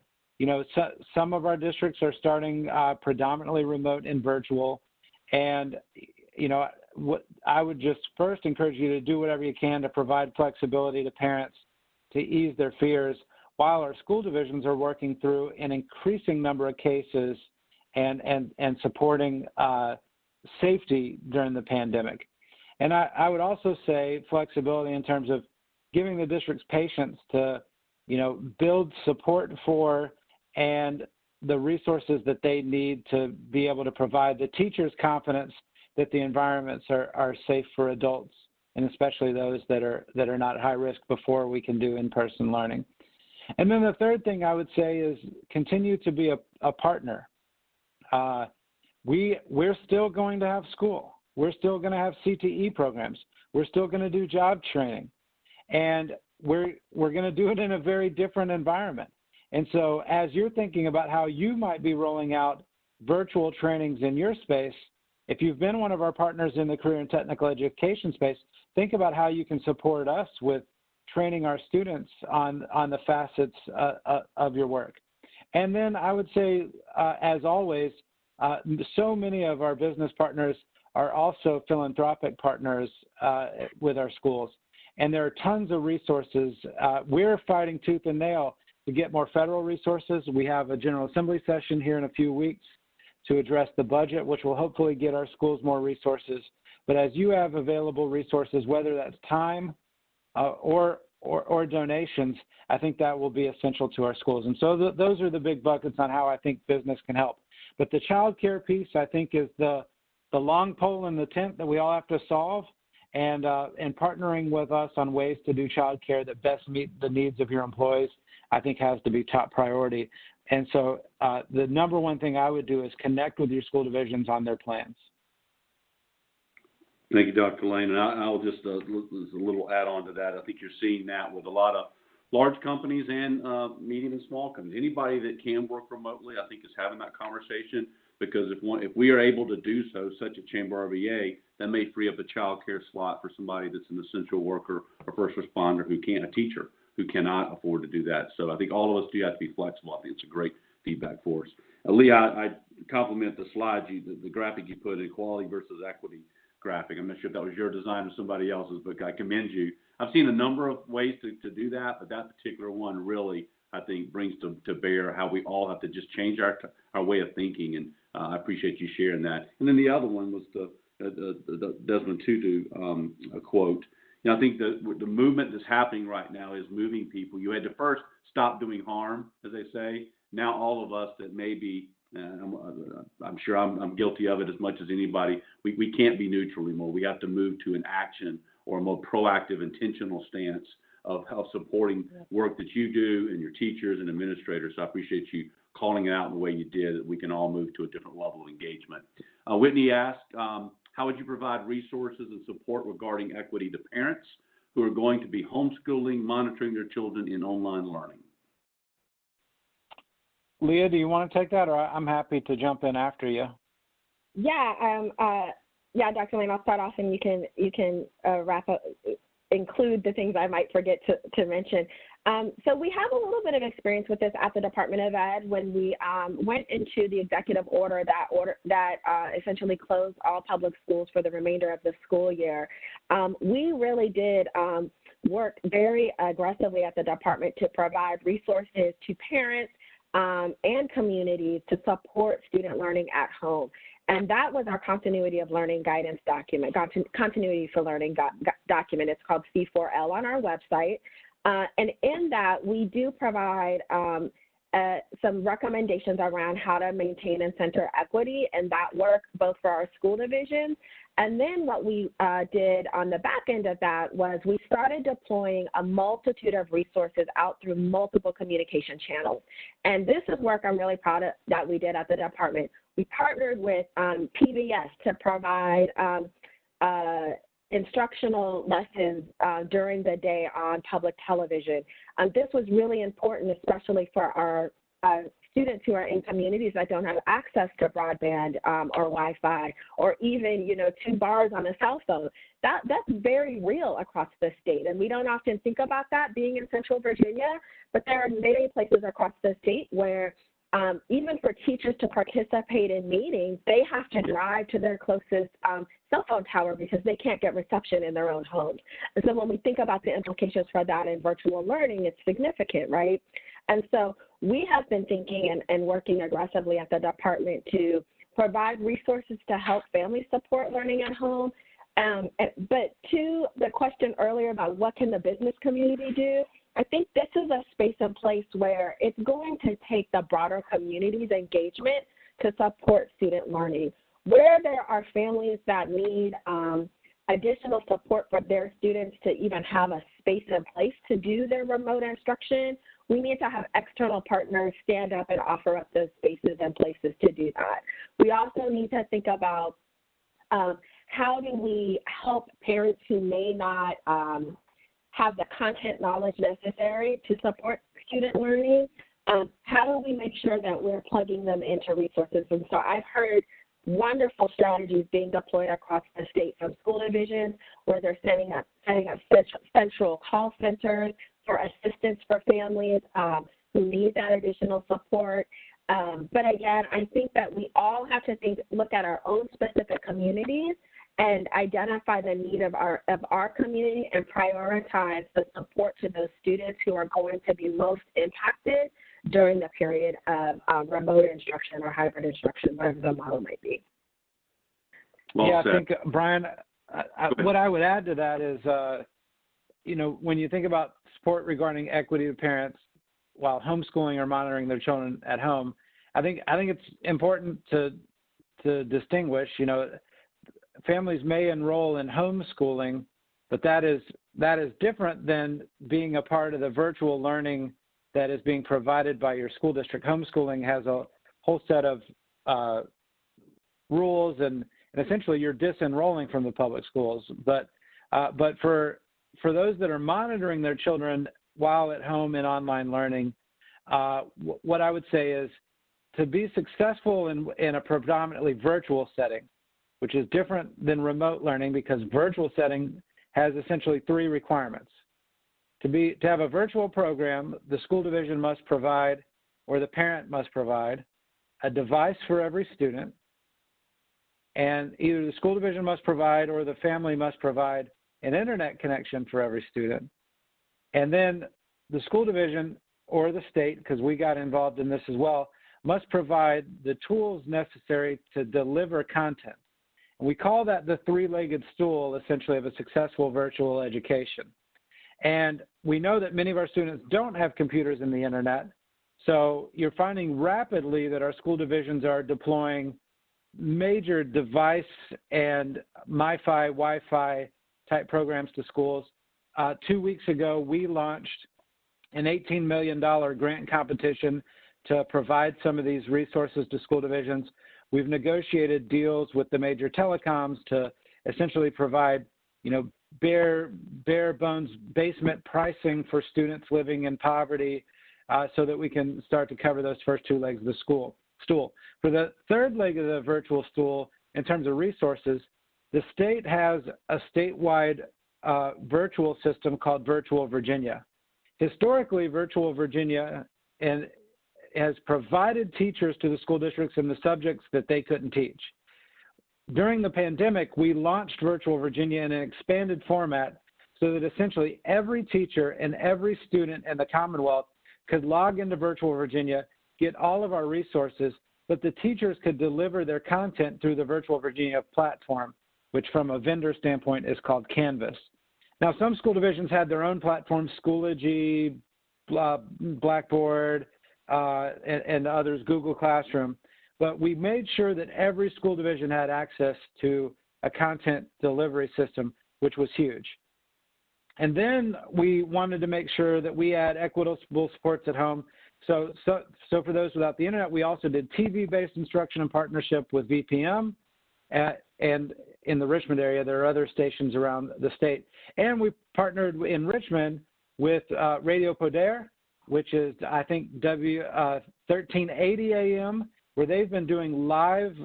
some of our districts are starting predominantly remote and virtual. And what I would just first encourage you to do whatever you can to provide flexibility to parents to ease their fears, while our school divisions are working through an increasing number of cases and supporting safety during the pandemic. And I would also say flexibility in terms of giving the district's patience to, build support for and the resources that they need to be able to provide the teachers confidence that the environments are safe for adults, and especially those that are not high risk, before we can do in-person learning. And then the third thing I would say is continue to be a partner. We're still going to have school. We're still going to have CTE programs. We're still going to do job training. And we're going to do it in a very different environment. And so as you're thinking about how you might be rolling out virtual trainings in your space, if you've been one of our partners in the career and technical education space, think about how you can support us with training our students on the facets of your work. And then I would say, as always, so many of our business partners are also philanthropic partners with our schools. And there are tons of resources. We're fighting tooth and nail to get more federal resources. We have a General Assembly session here in a few weeks to address the budget, which will hopefully get our schools more resources. But as you have available resources, whether that's time or donations, I think that will be essential to our schools. And so those are the big buckets on how I think business can help. But the child care piece, I think, is the long pole in the tent that we all have to solve, and partnering with us on ways to do child care that best meet the needs of your employees, I think, has to be top priority. And so the number one thing I would do is connect with your school divisions on their plans. Thank you, Dr. Lane. And I'll just, as a little add-on to that, I think you're seeing that with a lot of large companies and medium and small companies. Anybody that can work remotely, I think, is having that conversation, because if we are able to do so, such a ChamberRVA, that may free up a child care slot for somebody that's an essential worker or first responder a teacher who cannot afford to do that. So I think all of us do have to be flexible. I think it's a great feedback for us. Leah, I compliment the slide, the graphic you put, equality versus equity graphic. I'm not sure if that was your design or somebody else's, but I commend you. I've seen a number of ways to do that, but that particular one really, I think, brings to bear how we all have to just change our way of thinking, and I appreciate you sharing that. And then the other one was the Desmond Tutu quote. I think the movement that's happening right now is moving people. You had to first stop doing harm, as they say. Now all of us that may be, I'm sure I'm guilty of it as much as anybody, we can't be neutral anymore. We have to move to an action or a more proactive, intentional stance of supporting work that you do and your teachers and administrators. So I appreciate you calling it out in the way you did, that we can all move to a different level of engagement. Whitney asked, how would you provide resources and support regarding equity to parents who are going to be homeschooling, monitoring their children in online learning? Leah, do you want to take that, or I'm happy to jump in after you? Yeah, Dr. Lane, I'll start off, and you can wrap up, include the things I might forget to mention. So we have a little bit of experience with this at the Department of Ed when we went into the executive order that essentially closed all public schools for the remainder of the school year. We really did work very aggressively at the department to provide resources to parents and communities to support student learning at home. And that was our continuity of learning guidance document, continuity for learning document. It's called C4L on our website. And in that, we do provide some recommendations around how to maintain and center equity, and that work both for our school divisions. And then what we did on the back end of that was we started deploying a multitude of resources out through multiple communication channels. And this is work I'm really proud of that we did at the department. We partnered with PBS to provide instructional lessons during the day on public television. This was really important, especially for our students who are in communities that don't have access to broadband or Wi-Fi, or even, 2 bars on a cell phone. That's very real across the state, and we don't often think about that being in Central Virginia, but there are many places across the state where even for teachers to participate in meetings, they have to drive to their closest cell phone tower because they can't get reception in their own homes. And so when we think about the implications for that in virtual learning, it's significant, right? And so we have been thinking and working aggressively at the department to provide resources to help families support learning at home. But to the question earlier about what can the business community do, I think this is a space and place where it's going to take the broader community's engagement to support student learning. Where there are families that need additional support for their students to even have a space and place to do their remote instruction, we need to have external partners stand up and offer up those spaces and places to do that. We also need to think about how do we help parents who may not have the content knowledge necessary to support student learning. How do we make sure that we're plugging them into resources? And so I've heard wonderful strategies being deployed across the state from school divisions, where they're setting up central call centers for assistance for families who need that additional support. But again, I think that we all have to look at our own specific communities and identify the need of our community and prioritize the support to those students who are going to be most impacted during the period of remote instruction or hybrid instruction, whatever the model might be. Well said. I think, Brian, what I would add to that is, when you think about support regarding equity to parents while homeschooling or monitoring their children at home, I think it's important to distinguish, families may enroll in homeschooling, but that is different than being a part of the virtual learning that is being provided by your school district. Homeschooling has a whole set of rules, and essentially you're disenrolling from the public schools. But for those that are monitoring their children while at home in online learning, what I would say is to be successful in a predominantly virtual setting, which is different than remote learning, because virtual setting has essentially 3 requirements. To have a virtual program, the school division must provide, or the parent must provide, a device for every student, and either the school division must provide or the family must provide an internet connection for every student. And then the school division or the state, because we got involved in this as well, must provide the tools necessary to deliver content. We call that the 3-legged stool, essentially, of a successful virtual education. And we know that many of our students don't have computers and the internet, so you're finding rapidly that our school divisions are deploying major device and MiFi, Wi-Fi type programs to schools. 2 weeks ago, we launched an $18 million grant competition to provide some of these resources to school divisions. We've negotiated deals with the major telecoms to essentially provide, bare bones basement pricing for students living in poverty, so that we can start to cover those first two legs of the stool. For the third leg of the virtual stool, in terms of resources, the state has a statewide virtual system called Virtual Virginia. Historically, Virtual Virginia has provided teachers to the school districts in the subjects that they couldn't teach. During the pandemic, we launched Virtual Virginia in an expanded format so that essentially every teacher and every student in the Commonwealth could log into Virtual Virginia, get all of our resources, but the teachers could deliver their content through the Virtual Virginia platform, which from a vendor standpoint is called Canvas. Now, some school divisions had their own platforms, Schoology, Blackboard, and others, Google Classroom, but we made sure that every school division had access to a content delivery system, which was huge. And then we wanted to make sure that we had equitable supports at home. So for those without the internet, we also did TV-based instruction in partnership with VPM, and in the Richmond area, there are other stations around the state. And we partnered in Richmond with Radio Poder, which is, I think, 1380 AM, where they've been doing live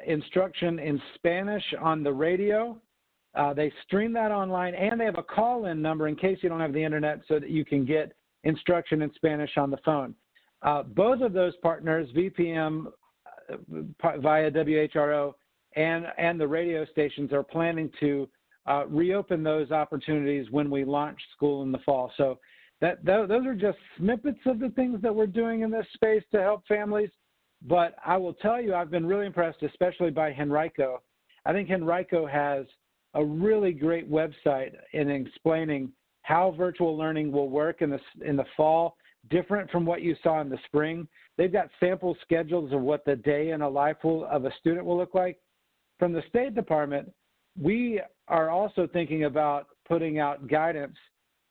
instruction in Spanish on the radio. They stream that online, and they have a call-in number in case you don't have the internet so that you can get instruction in Spanish on the phone. Both of those partners, VPM via WHRO and the radio stations, are planning to reopen those opportunities when we launch school in the fall. So those are just snippets of the things that we're doing in this space to help families. But I will tell you, I've been really impressed, especially by Henrico. I think Henrico has a really great website in explaining how virtual learning will work in the fall, different from what you saw in the spring. They've got sample schedules of what the day in a life of a student will look like. From the State Department, we are also thinking about putting out guidance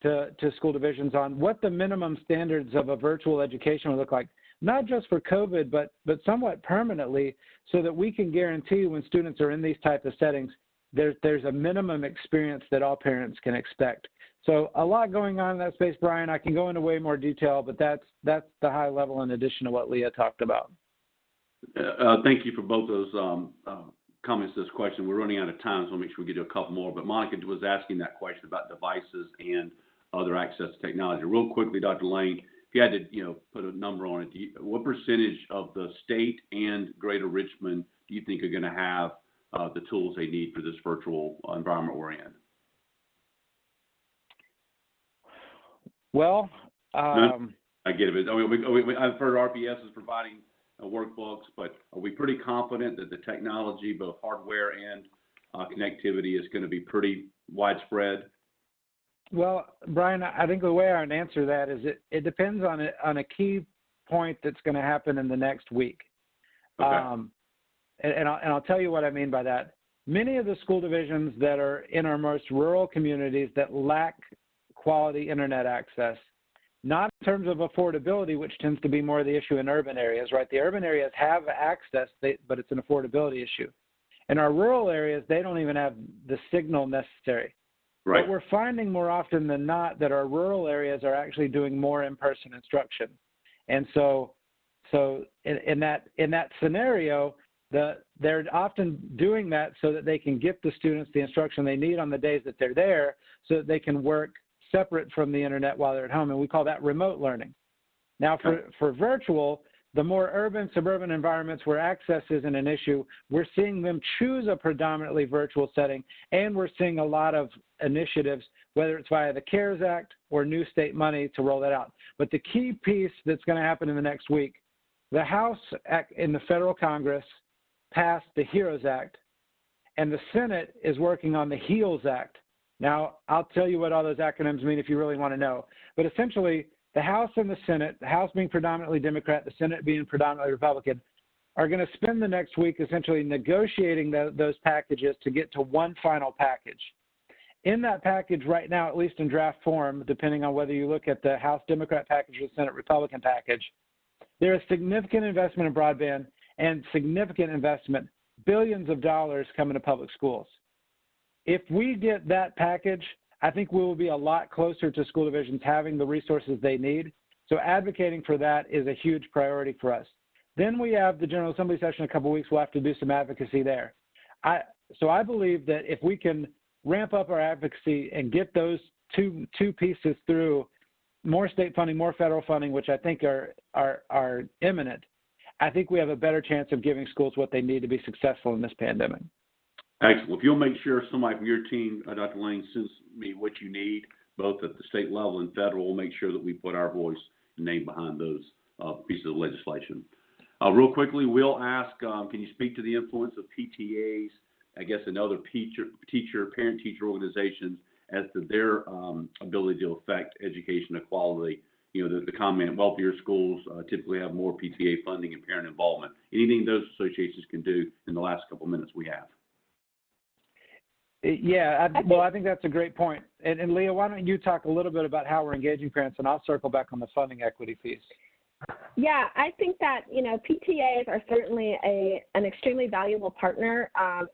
to school divisions on what the minimum standards of a virtual education will look like, not just for COVID, but somewhat permanently, so that we can guarantee when students are in these types of settings, there's a minimum experience that all parents can expect. So a lot going on in that space, Brian. I can go into way more detail, but that's the high level in addition to what Leah talked about. Thank you for both those comments to this question. We're running out of time, so we'll make sure we get to a couple more. But Monica was asking that question about devices and other access to technology. Real quickly, Dr. Lane, if you had to put a number on it, what percentage of the state and Greater Richmond do you think are going to have the tools they need for this virtual environment we're in? Well, I get it. I've heard RPS is providing workbooks, but are we pretty confident that the technology, both hardware and connectivity, is going to be pretty widespread? Well, Brian, I think the way I would answer that is it depends on a key point that's going to happen in the next week. Okay. And I'll tell you what I mean by that. Many of the school divisions that are in our most rural communities that lack quality internet access, not in terms of affordability, which tends to be more of the issue in urban areas, right? The urban areas have access, but it's an affordability issue. In our rural areas, they don't even have the signal necessary. Right. But we're finding more often than not that our rural areas are actually doing more in-person instruction. And so in that scenario, they're often doing that so that they can get the students the instruction they need on the days that they're there, so that they can work separate from the internet while they're at home, and we call that remote learning. Now, for virtual, the more urban, suburban environments where access isn't an issue, we're seeing them choose a predominantly virtual setting, and we're seeing a lot of initiatives, whether it's via the CARES Act or new state money, to roll that out. But the key piece that's going to happen in the next week, the House in the federal Congress passed the HEROES Act, and the Senate is working on the HEALS Act. Now, I'll tell you what all those acronyms mean if you really want to know. But essentially, the House and the Senate, the House being predominantly Democrat, the Senate being predominantly Republican, are going to spend the next week essentially negotiating those packages to get to one final package. In that package right now, at least in draft form, depending on whether you look at the House Democrat package or the Senate Republican package, there is significant investment in broadband and significant investment, billions of dollars coming to public schools. If we get that package, I think we will be a lot closer to school divisions having the resources they need. So advocating for that is a huge priority for us. Then we have the General Assembly session in a couple of weeks. We'll have to do some advocacy there. So I believe that if we can ramp up our advocacy and get those two pieces through, more state funding, more federal funding, which I think are imminent, I think we have a better chance of giving schools what they need to be successful in this pandemic. Excellent. If you'll make sure somebody from your team, Dr. Lane, sends me what you need, both at the state level and federal, we'll make sure that we put our voice and name behind those pieces of legislation. Real quickly, we'll ask, can you speak to the influence of PTAs, I guess, and other parent-teacher organizations as to their ability to affect education equality? You know, the comment, wealthier schools typically have more PTA funding and parent involvement. Anything those associations can do in the last couple of minutes we have? Yeah, I think that's a great point. And Leah, why don't you talk a little bit about how we're engaging parents, and I'll circle back on the funding equity piece. Yeah, I think that, PTAs are certainly an extremely valuable partner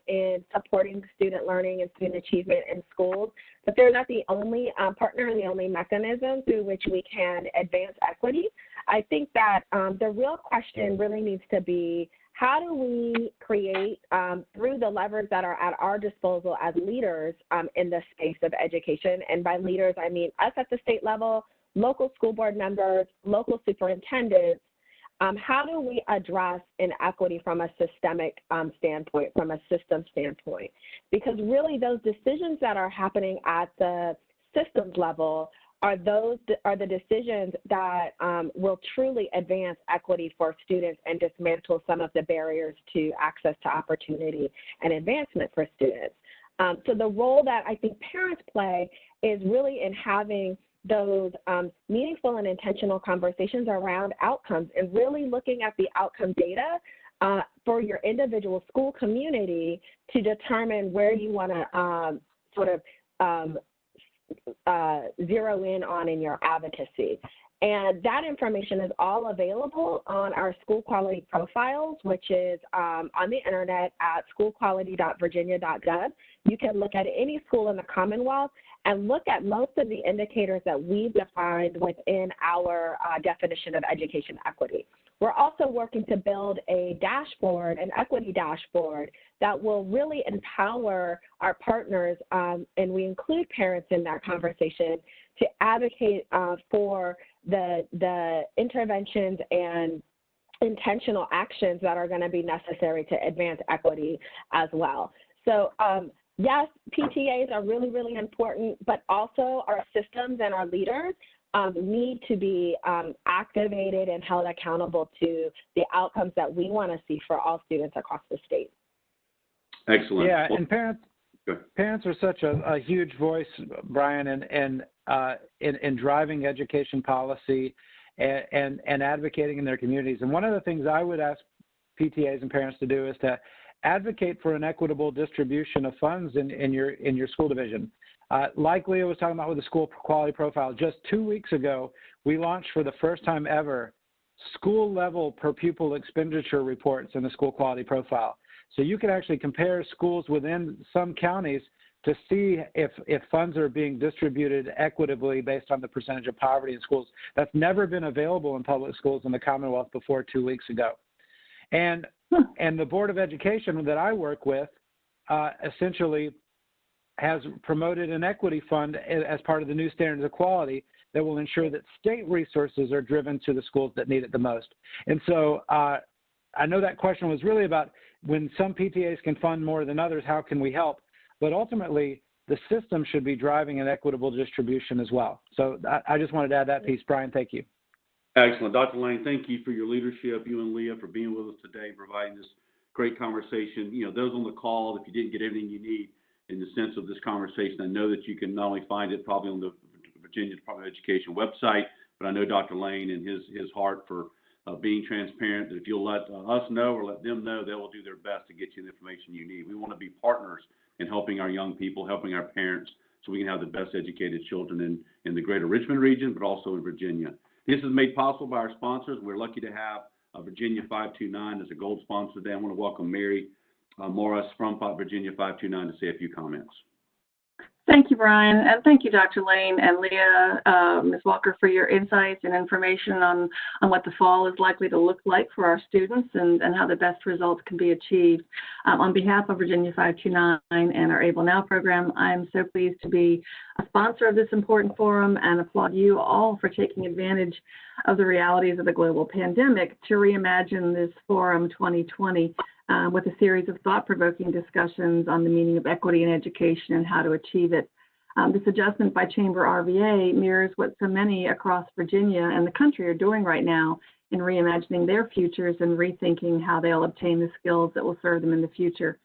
in supporting student learning and student achievement in schools, but they're not the only partner and the only mechanism through which we can advance equity. I think that the real question really needs to be, how do we create, through the levers that are at our disposal as leaders in the space of education, and by leaders I mean us at the state level, local school board members, local superintendents, how do we address inequity from a systemic standpoint, from a system standpoint? Because really those decisions that are happening at the systems level are the decisions that will truly advance equity for students and dismantle some of the barriers to access to opportunity and advancement for students. So the role that I think parents play is really in having those meaningful and intentional conversations around outcomes and really looking at the outcome data for your individual school community to determine where you want to zero in on in your advocacy. And that information is all available on our school quality profiles, which is on the internet at schoolquality.virginia.gov. You can look at any school in the Commonwealth and look at most of the indicators that we've defined within our definition of education equity. We're also working to build a dashboard, an equity dashboard, that will really empower our partners, and we include parents in that conversation, to advocate for the interventions and intentional actions that are going to be necessary to advance equity as well. So yes, PTAs are really, really important, but also our systems and our leaders need to be activated and held accountable to the outcomes that we want to see for all students across the state. Excellent. Yeah, and parents are such a huge voice, Brian, in driving education policy and advocating in their communities. And one of the things I would ask PTAs and parents to do is to advocate for an equitable distribution of funds in your school division. Like Leah was talking about with the school quality profile, just 2 weeks ago, we launched for the first time ever school level per pupil expenditure reports in the school quality profile. So you can actually compare schools within some counties to see if funds are being distributed equitably based on the percentage of poverty in schools. That's never been available in public schools in the Commonwealth before 2 weeks ago. And the Board of Education that I work with essentially has promoted an equity fund as part of the new standards of quality that will ensure that state resources are driven to the schools that need it the most. And so I know that question was really about when some PTAs can fund more than others, how can we help? But ultimately, the system should be driving an equitable distribution as well. So I just wanted to add that piece. Brian, thank you. Excellent. Dr. Lane, thank you for your leadership, you and Leah, for being with us today, providing this great conversation. You know, those on the call, if you didn't get everything you need in the sense of this conversation, I know that you can not only find it probably on the Virginia Department of Education website, but I know Dr. Lane and his heart for being transparent, that if you'll let us know or let them know, they will do their best to get you the information you need. We want to be partners in helping our young people, helping our parents, so we can have the best educated children in the greater Richmond region, but also in Virginia. This is made possible by our sponsors. We're lucky to have Virginia 529 as a gold sponsor today. I want to welcome Mary Morris from Virginia 529 to say a few comments. Thank you, Brian, and thank you, Dr. Lane and Leah, Ms. Walker, for your insights and information on what the fall is likely to look like for our students and how the best results can be achieved. On behalf of Virginia 529 and our Able Now program, I'm so pleased to be a sponsor of this important forum and applaud you all for taking advantage of the realities of the global pandemic to reimagine this Forum 2020 with a series of thought-provoking discussions on the meaning of equity in education and how to achieve it. This adjustment by ChamberRVA mirrors what so many across Virginia and the country are doing right now in reimagining their futures and rethinking how they'll obtain the skills that will serve them in the future.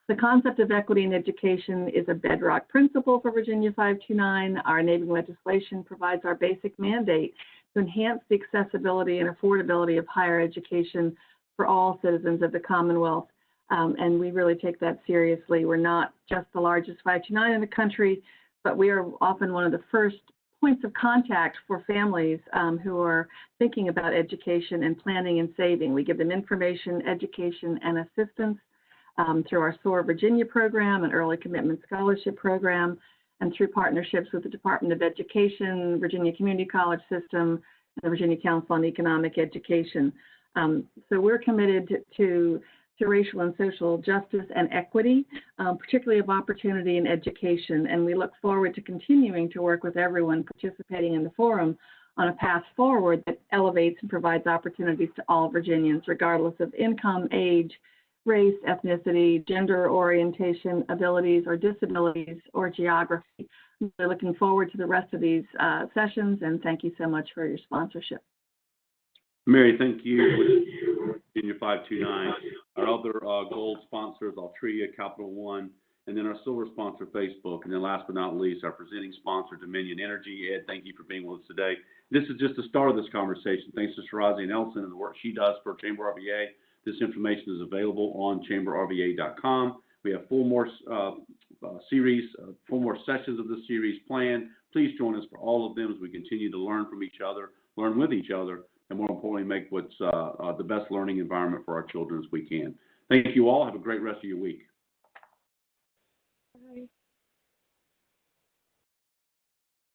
The concept of equity in education is a bedrock principle for Virginia 529. Our enabling legislation provides our basic mandate to enhance the accessibility and affordability of higher education for all citizens of the Commonwealth, and we really take that seriously. We're not just the largest 529 in the country, but we are often one of the first points of contact for families who are thinking about education and planning and saving. We give them information, education, and assistance through our SOAR Virginia program, an early commitment scholarship program, and through partnerships with the Department of Education, Virginia Community College System, and the Virginia Council on Economic Education. So we're committed to racial and social justice and equity, particularly of opportunity in education. And we look forward to continuing to work with everyone participating in the forum on a path forward that elevates and provides opportunities to all Virginians, regardless of income, age, race, ethnicity, gender orientation, abilities or disabilities, or geography. We're looking forward to the rest of these sessions, and thank you so much for your sponsorship. Mary, thank you. Virginia 529. Our other gold sponsors, Altria, Capital One, and then our silver sponsor, Facebook. And then last but not least, our presenting sponsor, Dominion Energy. Ed, thank you for being with us today. This is just the start of this conversation. Thanks to Shirazi Nelson and the work she does for ChamberRVA. This information is available on ChamberRVA.com. We have four more sessions of this series planned. Please join us for all of them as we continue to learn from each other, learn with each other, and more importantly, make what's the best learning environment for our children as we can. Thank you all. Have a great rest of your week. Bye.